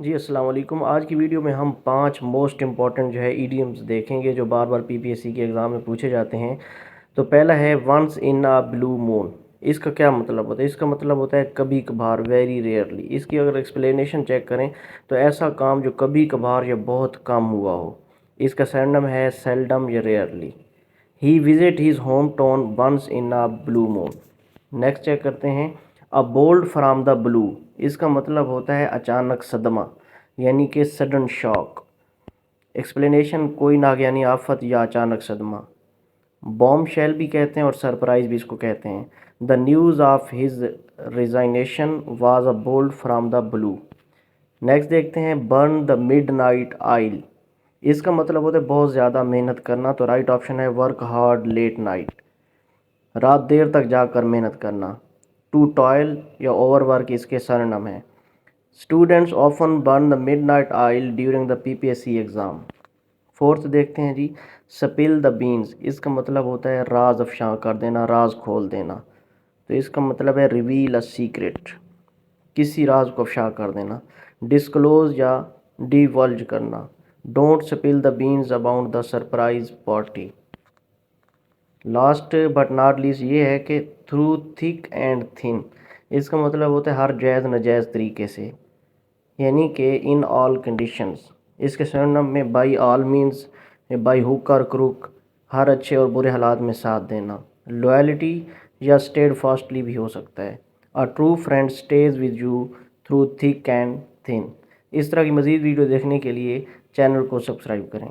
جی السلام علیکم۔ آج کی ویڈیو میں ہم 5 موسٹ امپورٹنٹ ایڈیمز دیکھیں گے جو بار بار پی پی ایس سی کے ایگزام میں پوچھے جاتے ہیں۔ تو پہلا ہے ونس ان اے بلو مون۔ اس کا کیا مطلب ہوتا ہے؟ اس کا مطلب ہوتا ہے کبھی کبھار، ویری ریئرلی۔ اس کی اگر ایکسپلینیشن چیک کریں تو ایسا کام جو کبھی کبھار یا بہت کم ہوا ہو۔ اس کا سینونیم ہے سیلڈم یا rarely. He visit his home town once in a blue moon. Next چیک کرتے ہیں اے بولڈ فرام دا بلو۔ اس کا مطلب ہوتا ہے اچانک صدمہ، یعنی کہ سڈن شاک۔ ایکسپلینیشن کوئی ناگہانی آفت یا اچانک صدمہ۔ بوم شیل بھی کہتے ہیں اور سرپرائز بھی اس کو کہتے ہیں۔ The news of his resignation was a bolt from the blue. Next دیکھتے ہیں burn the midnight oil. اس کا مطلب ہوتا ہے بہت زیادہ محنت کرنا، تو رائٹ آپشن ہے ورک ہارڈ لیٹ نائٹ، رات دیر تک جا کر محنت کرنا۔ ٹو ٹوائل یا اوور ورک اس کے سرنم ہے۔ Students often burn the midnight oil during the P P S C exam. Fourth دیکھتے ہیں جی سپل دا بینز۔ اس کا مطلب ہوتا ہے راز افشاں کر دینا، راز کھول دینا، تو اس کا مطلب ہے ریویل اے سیکرٹ، کسی راز کو افشاں کر دینا۔ ڈسکلوز یا ڈیولج کرنا۔ Don't spill the beans about the surprise party. Last but not least یہ ہے کہ تھرو تھک اینڈ تھن۔ اس کا مطلب ہوتا ہے ہر جائز ناجائز طریقے سے، یعنی کہ ان آل کنڈیشنز۔ اس کے سرنم میں by all means, by hook or crook, ہر اچھے اور برے حالات میں ساتھ دینا۔ لویلٹی یا اسٹیڈ فاسٹلی بھی ہو سکتا ہے۔ A true friend stays with you through thick and thin. اس طرح کی مزید ویڈیو دیکھنے کے لیے چینل کو سبسکرائب کریں۔